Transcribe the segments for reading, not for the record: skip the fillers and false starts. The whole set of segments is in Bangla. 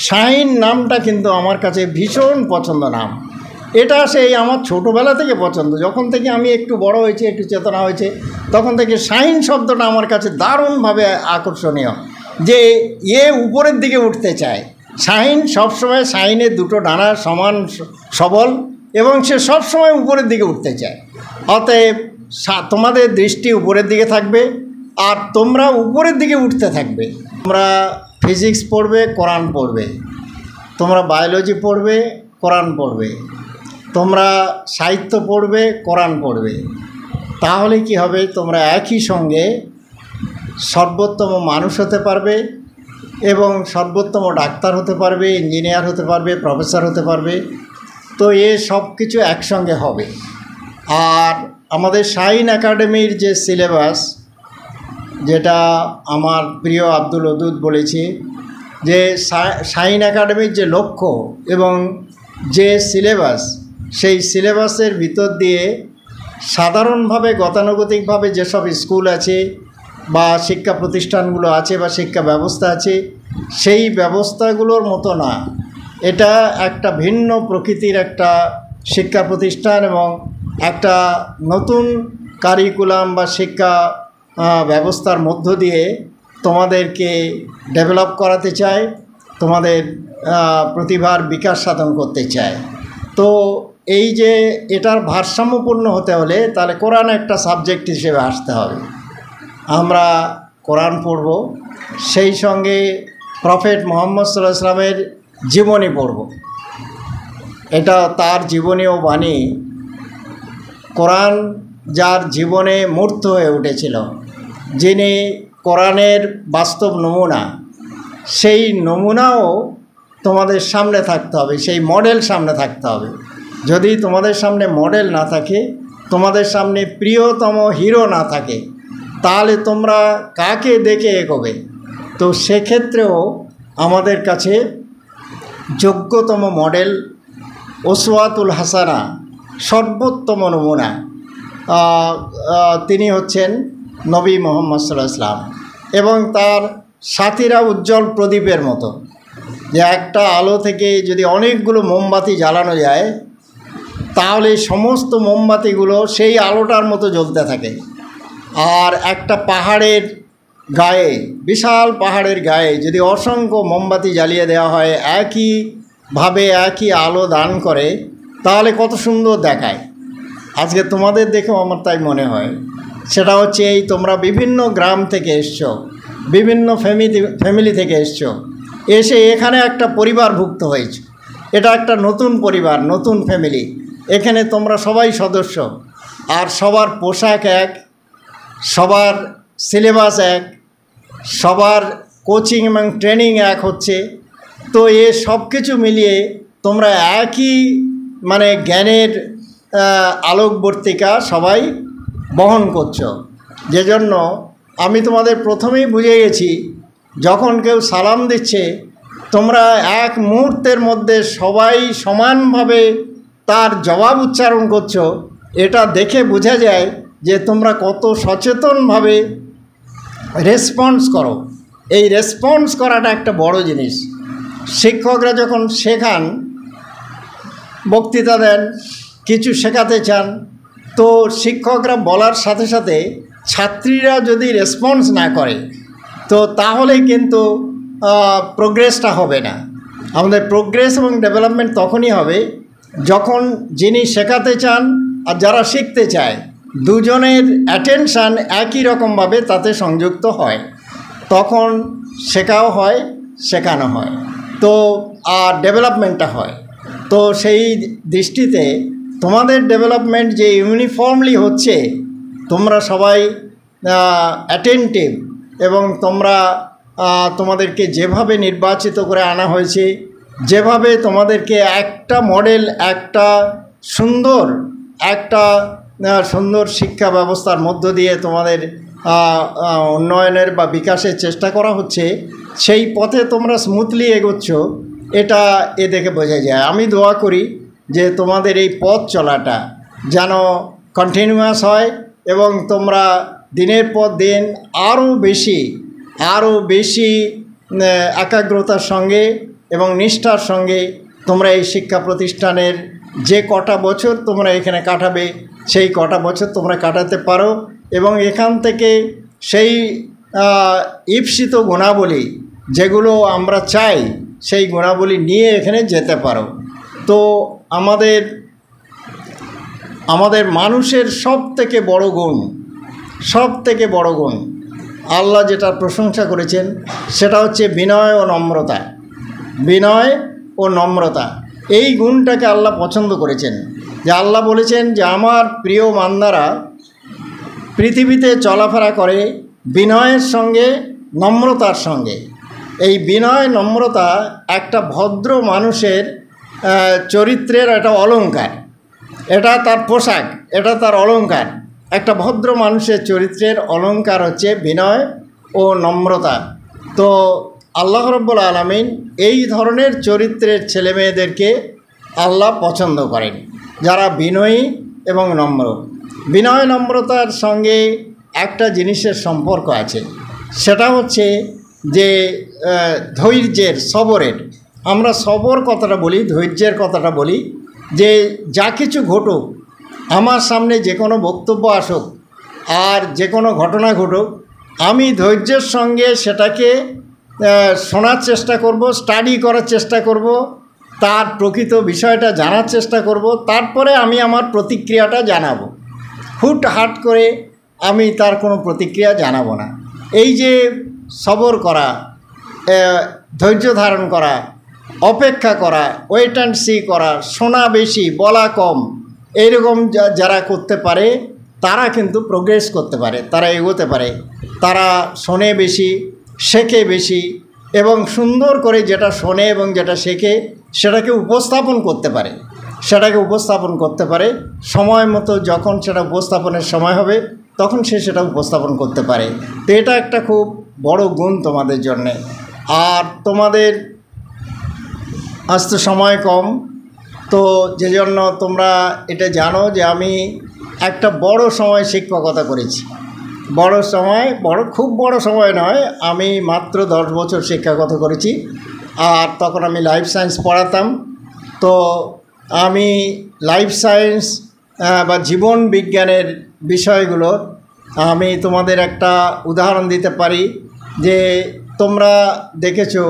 শাহিন নামটা কিন্তু আমার কাছে ভীষণ পছন্দ নাম। এটা সেই আমার ছোটোবেলা থেকে পছন্দ। যখন থেকে আমি একটু বড় হয়েছি, একটু চেতনা হয়েছে, তখন থেকে শাহিন শব্দটা আমার কাছে দারুণভাবে আকর্ষণীয়, যে উপরের দিকে উঠতে চায়। শাহিন সবসময়, শাহিনের দুটো ডানা সমান সবল এবং সে সবসময় উপরের দিকে উঠতে চায়। অতএব তোমাদের দৃষ্টি উপরের দিকে থাকবে আর তোমরা উপরের দিকে উঠতে থাকবে। তোমরা ফিজিক্স পড়বে, কোরআন পড়বে, তোমরা বায়োলজি পড়বে, কোরআন পড়বে, তোমরা সাহিত্য পড়বে, কোরআন পড়বে। তাহলে কি হবে, তোমরা একই সঙ্গে সর্বোত্তম মানুষ হতে পারবে এবং সর্বোত্তম ডাক্তার হতে পারবে, ইঞ্জিনিয়ার হতে পারবে, প্রফেসর হতে পারবে। তো সব কিছু একসঙ্গে হবে। আর আমাদের শাহিন একাডেমির যে সিলেবাস, যেটা আমার প্রিয় আব্দুল ওদুদ বলেছে, যে শাহিন একাডেমির যে লক্ষ্য এবং যে সিলেবাস, সেই সিলেবাসের ভিতর দিয়ে সাধারণভাবে গতানুগতিকভাবে যেসব স্কুল আছে বা শিক্ষা প্রতিষ্ঠানগুলো আছে বা শিক্ষা ব্যবস্থা আছে, সেই ব্যবস্থাগুলোর মতো না। এটা একটা ভিন্ন প্রকৃতির একটা শিক্ষা প্রতিষ্ঠান এবং একটা নতুন কারিকুলাম বা শিক্ষা ব্যবস্থার মধ্য দিয়ে তোমাদেরকে ডেভেলপ করাতে চায়, তোমাদের প্রতিভার বিকাশ সাধন করতে চায়। তো এই যে এটার ভারসাম্যপূর্ণ হতে হলে তাহলে কোরআন একটা সাবজেক্ট হিসেবে আসতে হবে। আমরা কোরআন পড়ব, সেই সঙ্গে প্রফেট মুহাম্মদ সাল্লাল্লাহু আলাইহি ওয়াসাল্লামের জীবনী পড়ব। এটা তার জীবনী ও বাণী। কোরআন যার জীবনে মূর্ত হয়ে উঠেছিল, যিনি কোরআনের বাস্তব নমুনা, সেই নমুনাও তোমাদের সামনে থাকতে হবে, সেই মডেল সামনে থাকতে হবে। যদি তোমাদের সামনে মডেল না থাকে, তোমাদের সামনে প্রিয়তম হিরো না থাকে, তাহলে তোমরা কাকে দেখে এগোবে? তো সেক্ষেত্রেও আমাদের কাছে যোগ্যতম মডেল, ওসওয়াতুল হাসানা, সর্বোত্তম নমুনা, তিনি হচ্ছেন নবী মুহাম্মদ সাল্লাল্লাহু আলাইহি ওয়াসাল্লাম। এবং তার সাথীরা উজ্জ্বল প্রদীপের মতো, যে একটা আলো থেকে যদি অনেকগুলো মোমবাতি জ্বালানো যায়, তাহলে সমস্ত মোমবাতিগুলো সেই আলোটার মতো জ্বলতে থাকে। আর একটা পাহাড়ের গায়ে, বিশাল পাহাড়ের গায়ে যদি অসংখ্য মোমবাতি জ্বালিয়ে দেওয়া হয়, একইভাবে একই আলো দান করে, তাহলে কত সুন্দর দেখায়। আজকে তোমাদের দেখেও আমার তাই মনে হয়। সেটা হচ্ছে এই তোমরা বিভিন্ন গ্রাম থেকে এসছো, বিভিন্ন ফ্যামিলি থেকে এসছো, এসে এখানে একটা পরিবারভুক্ত হয়েছো। এটা একটা নতুন পরিবার, নতুন ফ্যামিলি। এখানে তোমরা সবাই সদস্য, আর সবার পোশাক এক, সবার সিলেবাস এক, সবার কোচিং এবং ট্রেনিং এক হচ্ছে। তো সব কিছু মিলিয়ে তোমরা একই জ্ঞানের আলোকবর্তিকা সবাই বহন করছো। যে জন্য আমি তোমাদের প্রথমেই বুঝে গেছি, যখন কেউ সালাম দিচ্ছে, তোমরা এক মুহূর্তের মধ্যে সবাই সমানভাবে তার জবাব উচ্চারণ করছো। এটা দেখে বোঝা যায় যে তোমরা কত সচেতনভাবে রেসপন্স করো। এই রেসপন্স করাটা একটা বড় জিনিস। শিক্ষকরা যখন শেখান, বক্তৃতা দেন, কিছু শেখাতে চান, তো শিক্ষকরা বলার সাথে সাথে ছাত্রীরা যদি রেসপন্স না করে, তো তাহলে কিন্তু প্রোগ্রেসটা হবে না। আমাদের প্রোগ্রেস এবং ডেভেলপমেন্ট তখনই হবে যখন যিনি শেখাতে চান আর যারা শিখতে চায়, দুজনের অ্যাটেনশান একই রকমভাবে তাতে সংযুক্ত হয়, তখন শেখাও হয়, শেখানো হয়, তো আর ডেভেলপমেন্টটা হয়। তো সেই দৃষ্টিতে তোমাদের ডেভেলপমেন্ট যে ইউনিফর্মলি হচ্ছে, তোমরা সবাই অ্যাটেন্টিভ এবং তোমরা তোমাদেরকে যেভাবে নির্বাচিত করে আনা হয়েছে, যেভাবে তোমাদেরকে একটা মডেল, একটা সুন্দর শিক্ষা ব্যবস্থার মধ্য দিয়ে তোমাদের উন্নয়নের বা বিকাশের চেষ্টা করা হচ্ছে, সেই পথে তোমরা স্মুথলি এগোচ্ছ, এটা দেখে বোঝা যায়। আমি দোয়া করি যে তোমাদের এই পথ চলাটা যেন কন্টিনিউয়াস হয় এবং তোমরা দিনের পর দিন আরও বেশি একাগ্রতার সঙ্গে এবং নিষ্ঠার সঙ্গে তোমরা এই শিক্ষা প্রতিষ্ঠানের যে কটা বছর তোমরা এখানে কাটাবে সেই কটা বছর তোমরা কাটাতে পারো এবং এখান থেকে সেই ঈপ্সিত গুণাবলী যেগুলো আমরা চাই সেই গুণাবলী নিয়ে এখানে যেতে পারো। তো আমাদের মানুষের সব থেকে বড় গুণ আল্লাহ যেটা প্রশংসা করেছেন সেটা হচ্ছে বিনয় ও নম্রতা। এই গুণটাকে আল্লাহ পছন্দ করেছেন, যে আল্লাহ বলেছেন যে আমার প্রিয় বান্দারা পৃথিবীতে চলাফেরা করে বিনয়ের সঙ্গে, নম্রতার সঙ্গে। এই বিনয় নম্রতা একটা ভদ্র মানুষের চরিত্রের একটা অলংকার, এটা তার পোশাক, এটা তার অলংকার। একটা ভদ্র মানুষের চরিত্রের অলংকার হচ্ছে বিনয় ও নম্রতা। তো আল্লাহ রাব্বুল আলামিন এই ধরনের চরিত্রের ছেলেমেয়েদেরকে আল্লাহ পছন্দ করেন, যারা বিনয়ী এবং নম্র। বিনয় নম্রতার সঙ্গে একটা জিনিসের সম্পর্ক আছে, সেটা হচ্ছে যে ধৈর্যের, সবরের। আমরা সবর কথাটা বলি, ধৈর্যের কথাটা বলি, যে যা কিছু ঘটুক, আমার সামনে যে কোনো বক্তব্য আসুক আর যে কোনো ঘটনা ঘটুক, আমি ধৈর্যের সঙ্গে সেটাকে শোনার চেষ্টা করব, স্টাডি করার চেষ্টা করব, তার প্রকৃত বিষয়টা জানার চেষ্টা করব, তারপরে আমি আমার প্রতিক্রিয়াটা জানাবো। হুটহাট করে আমি তার কোনো প্রতিক্রিয়া জানাবো না। এই যে সবর করা, ধৈর্য ধারণ করা, অপেক্ষা করা, ওয়েট অ্যান্ড সি করা, শোনা বেশি বলা কম, এইরকম যারা করতে পারে তারা কিন্তু প্রোগ্রেস করতে পারে, তারা এগোতে পারে। তারা শোনে বেশি, শেখে বেশি এবং সুন্দর করে যেটা শোনে এবং যেটা শেখে সেটাকে উপস্থাপন করতে পারে। সময় মতো যখন সেটা উপস্থাপনের সময় হবে তখন সেটা উপস্থাপন করতে পারে। তো এটা একটা খুব বড় গুণ তোমাদের জন্যে। আর তোমাদের আজ তো সময় কম, তো যে জন্য তোমরা এটা জানো যে আমি একটা বড় সময় শিক্ষকতা করেছি। খুব বড় সময় নয়, আমি মাত্র 10 বছর শিক্ষকতা করেছি। আর তখন আমি লাইফ সায়েন্স পড়াতাম। তো আমি লাইফ সায়েন্স বা জীবন বিজ্ঞানের বিষয়গুলো আমি তোমাদের একটা উদাহরণ দিতে পারি। যে তোমরা দেখেছো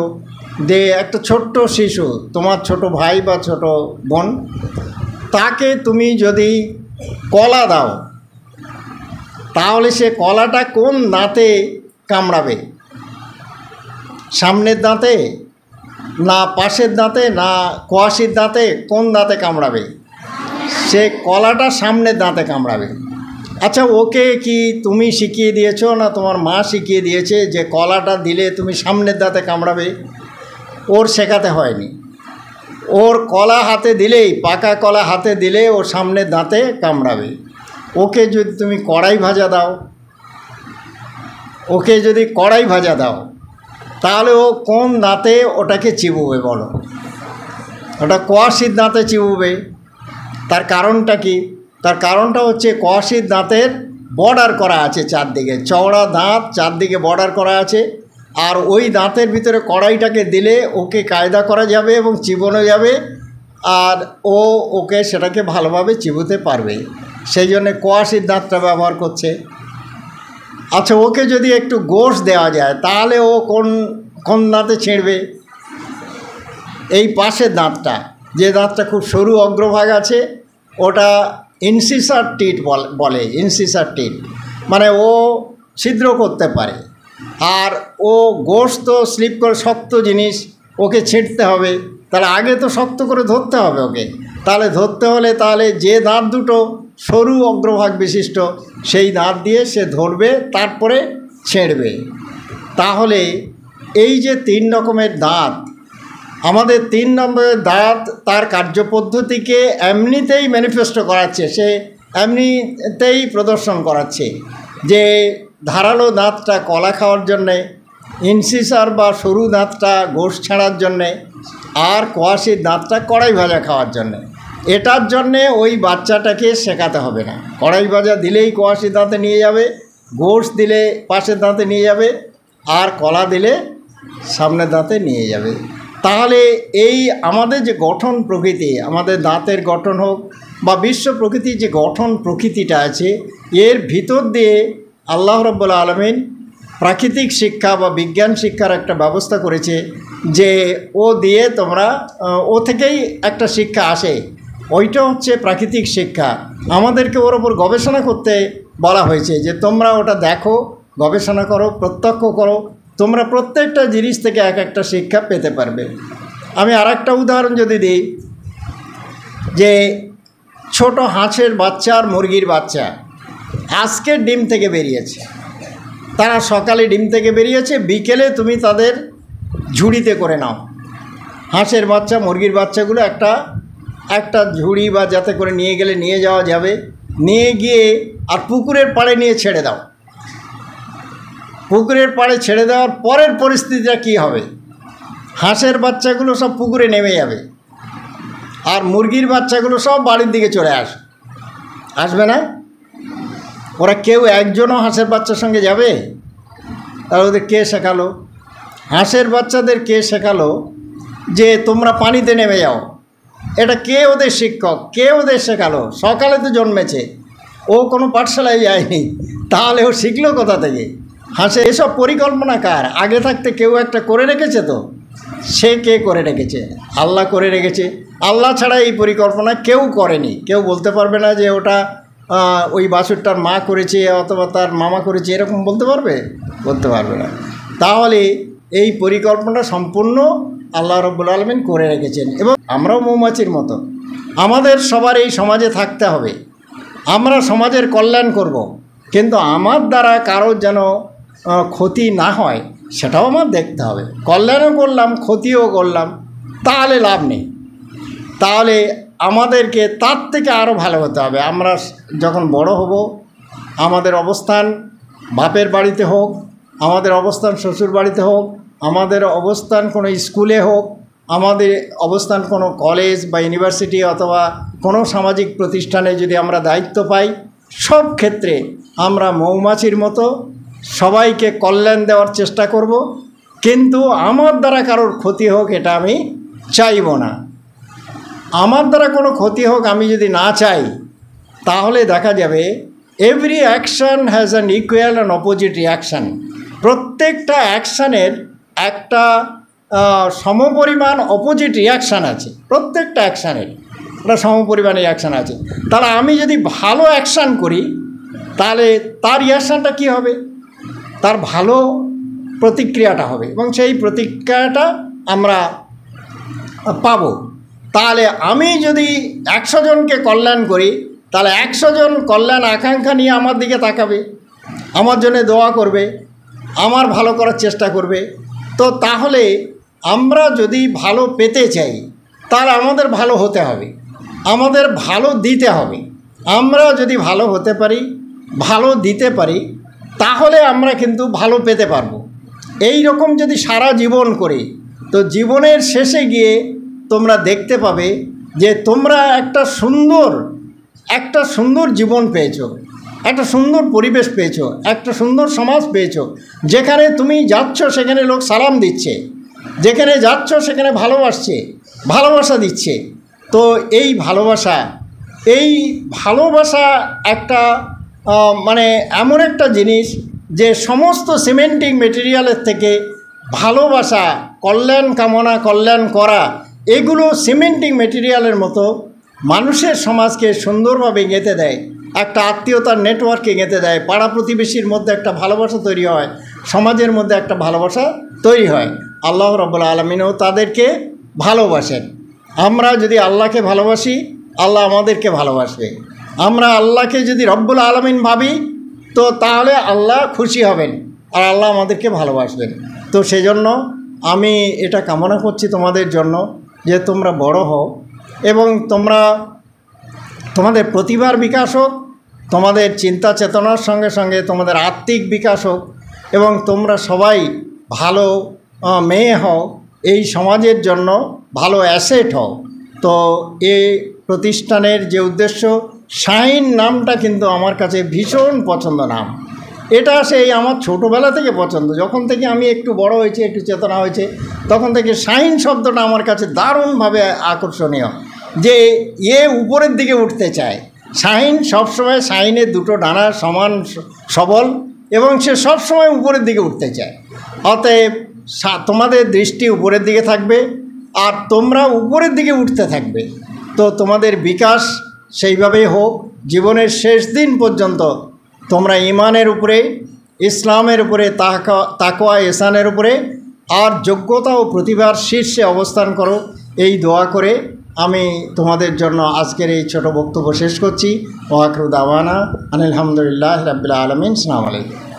যে একটা ছোট্ট শিশু, তোমার ছোট ভাই বা ছোট বোন, তাকে তুমি যদি কলা দাও তাহলে সে কলাটা কোন দাঁতে কামড়াবে? সামনের দাঁতে, না পাশের দাঁতে, না কোয়াশির দাঁতে? কোন দাঁতে কামড়াবে? সে কলাটা সামনের দাঁতে কামড়াবে। আচ্ছা, ওকে কি তুমি শিখিয়ে দিয়েছো না তোমার মা শিখিয়ে দিয়েছে যে কলাটা দিলে তুমি সামনের দাঁতে কামড়াবে? ওর শেখাতে হয়নি। ওর কলা হাতে দিলেই, পাকা কলা হাতে দিলে ও সামনের দাঁতে কামড়াবে। ওকে যদি তুমি কড়াই ভাজা দাও তাহলে ও কোন দাঁতে ওটাকে চিবোবে বলো? ওটা কোয়াশির দাঁতে চিবোবে। তার কারণটা কি? তার কারণটা হচ্ছে কোয়াশির দাঁতের বর্ডার করা আছে চারদিকে, চওড়া দাঁত, চারদিকে বর্ডার করা আছে। আর ওই দাঁতের ভিতরে কড়াইটাকে দিলে ওকে কায়দা করা যাবে এবং চিবোনো যাবে, আর ওকে সেটাকে ভালোভাবে চিবোতে পারবে। সেই জন্যে কোয়াশির দাঁতটা ব্যবহার করছে। আচ্ছা, ওকে যদি একটু গোশ দেওয়া যায় তাহলে ও কোন দাঁতে ছিঁড়বে? এই পাশের দাঁতটা, যে দাঁতটা খুব সরু অগ্রভাগ আছে, ওটা ইনসিসার টিট বলে। ইনসিসার টিট মানে ও ছিদ্র করতে পারে। আর ও গোশ তো স্লিপ করে, শক্ত জিনিস, ওকে ছিঁড়তে হবে। তাহলে আগে তো শক্ত করে ধরতে হবে ওকে। তাহলে ধরতে হলে যে দাঁত দুটো সরু অগ্রভাগ বিশিষ্ট সেই দাঁত দিয়ে সে ধরবে, তারপরে ছেড়বে। তাহলে এই যে 3 রকমের দাঁত, আমাদের 3 নম্বরের দাঁত তার কার্যপদ্ধতিকে এমনিতেই ম্যানিফেস্টো করাচ্ছে, সে এমনিতেই প্রদর্শন করাচ্ছে। যে ধারালো দাঁতটা কলা খাওয়ার জন্যে, ইনসিসার বা সরু দাঁতটা গোশ ছাড়ার জন্যে, আর কোয়াশির দাঁতটা কড়াই ভাজা খাওয়ার জন্যে। এটার জন্যে ওই বাচ্চাটাকে শেখাতে হবে না। কড়াই ভাজা দিলেই কোয়াশির দাঁতে নিয়ে যাবে, গোশ দিলে পাশের দাঁতে নিয়ে যাবে, আর কলা দিলে সামনের দাঁতে নিয়ে যাবে। তাহলে এই আমাদের যে গঠন প্রকৃতি, আমাদের দাঁতের গঠন হোক বা বিশ্ব প্রকৃতির যে গঠন প্রকৃতিটা আছে, এর ভিতর দিয়ে আল্লাহ রাব্বুল আলামিন প্রাকৃতিক শিক্ষা বা বিজ্ঞান শিক্ষার একটা ব্যবস্থা করেছে, যে ও দিয়ে তোমরা ও থেকেই একটা শিক্ষা আসে, ওইটা হচ্ছে প্রাকৃতিক শিক্ষা। আমাদেরকে ওর ওপর গবেষণা করতে বলা হয়েছে যে তোমরা ওটা দেখো, গবেষণা করো, প্রত্যক্ষ করো, তোমরা প্রত্যেকটা জিনিস থেকে এক একটা শিক্ষা পেতে পারবে। আমি আর একটা উদাহরণ যদি দিই, যে ছোট হাঁসের বাচ্চা আর মুরগির বাচ্চা আজকে ডিম থেকে বেরিয়েছে, তারা সকালে ডিম থেকে বেরিয়েছে, বিকেলে তুমি তাদের ঝুড়িতে করে নাও। হাঁসের বাচ্চা মুরগির বাচ্চাগুলো একটা ঝুড়ি বা যাতে করে নিয়ে গেলে নিয়ে যাওয়া যাবে, নিয়ে গিয়ে আর পুকুরের পাড়ে নিয়ে ছেড়ে দাও। পুকুরের পাড়ে ছেড়ে দেওয়ার পরের পরিস্থিতিটা কী হবে? হাঁসের বাচ্চাগুলো সব পুকুরে নেমে যাবে, আর মুরগির বাচ্চাগুলো সব বাড়ির দিকে চলে আসবে না? ওরা কেউ একজনও হাঁসের বাচ্চার সঙ্গে যাবে? আর ওদের কে শেখালো? হাঁসের বাচ্চাদের কে শেখালো যে তোমরা পানিতে নেমে যাও? এটা কে ওদের শিক্ষক? কে ওদের শেখালো? সকালে তো জন্মেছে, ও কোনো পাঠশালায় যায়নি, তাহলে ও শিখলো কোথা থেকে? হাঁসে এসব পরিকল্পনা কার? আগে থাকতে কেউ একটা করে রেখেছে, তো সে কে করে রেখেছে? আল্লাহ করে রেখেছে। আল্লাহ ছাড়া এই পরিকল্পনা কেউ করেনি। কেউ বলতে পারবে না যে ওটা ওই বাছুরটার মা করেছে অথবা তার মামা করেছে, এরকম বলতে পারবে? বলতে পারবে না। তাহলে এই পরিকল্পনা সম্পূর্ণ আল্লাহ রাব্বুল আলামিন করে রেখেছেন। এবং আমরাও মৌমাছির মতো, আমাদের সবার এই সমাজে থাকতে হবে, আমরা সমাজের কল্যাণ করব, কিন্তু আমার দ্বারা কারোর যেন ক্ষতি না হয় সেটাও আমার দেখতে হবে। কল্যাণও করলাম, ক্ষতিও করলাম, তাহলে লাভ নেই। তাহলে আমাদেরকে তার থেকে আরও ভালো হতে হবে। আমরা যখন বড় হব, আমাদের অবস্থান বাপের বাড়িতে হোক, আমাদের অবস্থান শ্বশুর বাড়িতে হোক, আমাদের অবস্থান কোনো স্কুলে হোক, আমাদের অবস্থান কোনো কলেজ বা ইউনিভার্সিটি অথবা কোনো সামাজিক প্রতিষ্ঠানে যদি আমরা দায়িত্ব পাই, সব ক্ষেত্রে আমরা মৌমাছির মতো সবাইকে কল্যাণ দেওয়ার চেষ্টা করব, কিন্তু আমার দ্বারা কারোর ক্ষতি হোক এটা আমি চাইব না। আমার দ্বারা কোনো ক্ষতি হোক আমি যদি না চাই, তাহলে দেখা যাবে every action has an equal and opposite reaction. প্রত্যেকটা অ্যাকশানের একটা সমপরিমাণ অপোজিট রিয়াকশান আছে। প্রত্যেকটা অ্যাকশানের একটা সমপরিমাণ রিয়াকশান আছে। তাহলে আমি যদি ভালো অ্যাকশান করি, তাহলে তার রিয়াকশানটা কী হবে? তার ভালো প্রতিক্রিয়াটা হবে, এবং সেই প্রতিক্রিয়াটা আমরা পাব। তাহলে আমি যদি 100 জনকে কল্যাণ করি, তাহলে 100 জন কল্যাণ আকাঙ্ক্ষা নিয়ে আমার দিকে তাকাবে, আমার জন্য দোয়া করবে, আমার ভালো করার চেষ্টা করবে। তো তাহলে আমরা যদি ভালো পেতে চাই, তাহলে আমাদের ভালো হতে হবে, আমাদের ভালো দিতে হবে। আমরা যদি ভালো হতে পারি, ভালো দিতে পারি, তাহলে আমরা কিন্তু ভালো পেতে পারবো। এই রকম যদি সারা জীবন করি, তো জীবনের শেষে গিয়ে তোমরা দেখতে পাবে যে তোমরা একটা সুন্দর জীবন পেয়েছো, একটা সুন্দর পরিবেশ পেয়েছো, একটা সুন্দর সমাজ পেয়েছো, যেখানে তুমি যাচ্ছ সেখানে লোক সালাম দিচ্ছে, যেখানে যাচ্ছ সেখানে ভালোবাসা দিচ্ছে। তো এই ভালোবাসা একটা মানে এমন একটা জিনিস যে সমস্ত সিমেন্টিং মেটেরিয়ালের থেকে ভালোবাসা, কল্যাণ কামনা, কল্যাণ করা, এগুলো সিমেন্টিং মেটেরিয়ালের মতো মানুষের সমাজকে সুন্দরভাবে গেঁথে দেয়, একটা আত্মীয়তার নেটওয়ার্কে গেঁথে দেয়, পাড়া প্রতিবেশীর মধ্যে একটা ভালোবাসা তৈরি হয়, সমাজের মধ্যে একটা ভালোবাসা তৈরি হয়। আল্লাহ রাব্বুল আলামিনও তাদেরকে ভালোবাসেন। আমরা যদি আল্লাহকে ভালোবাসি, আল্লাহ আমাদেরকে ভালোবাসবে। আমরা আল্লাহকে যদি রব্বুল আলামিন ভাবি, তো তাহলে আল্লাহ খুশি হবেন আর আল্লাহ আমাদেরকে ভালোবাসবেন। তো সেজন্য আমি এটা কামনা করছি তোমাদের জন্য যে তোমরা বড় হও এবং তোমাদের প্রতিভার বিকাশ হোক, তোমাদের চিন্তা চেতনার সঙ্গে সঙ্গে তোমাদের আত্মিক বিকাশ হোক, এবং তোমরা সবাই ভালো মেয়ে হও, এই সমাজের জন্য ভালো অ্যাসেট হও। তো এই প্রতিষ্ঠানের যে উদ্দেশ্য, শাহিন নামটা কিন্তু আমার কাছে ভীষণ পছন্দ নাম। এটা সেই আমার ছোটোবেলা থেকে পছন্দ। যখন থেকে আমি একটু বড় হয়েছি, একটু চেতনা হয়েছে, তখন থেকে শাহিন শব্দটা আমার কাছে দারুণভাবে আকর্ষণীয়, যে উপরের দিকে উঠতে চায়। শাহিন সবসময়, শাহিনের দুটো ডানা সমান সবল এবং সে সবসময় উপরের দিকে উঠতে চায়। অতএব তোমাদের দৃষ্টি উপরের দিকে থাকবে আর তোমরা উপরের দিকে উঠতে থাকবে। তো তোমাদের বিকাশ সেইভাবেই হোক, জীবনের শেষ দিন পর্যন্ত তোমরা ঈমানের উপরে, ইসলামের উপরে, তাকওয়া ইহসানের উপরে আর যোগ্যতা ও প্রতিভার শীর্ষে অবস্থান করো, এই দোয়া করে আমি তোমাদের জন্য আজকের এই ছোট বক্তব্য শেষ করছি। ওয়া আখিরু দাওয়ানা আনিল হামদুলিল্লাহি রাব্বিল আলামিন। আসসালামু আলাইকুম।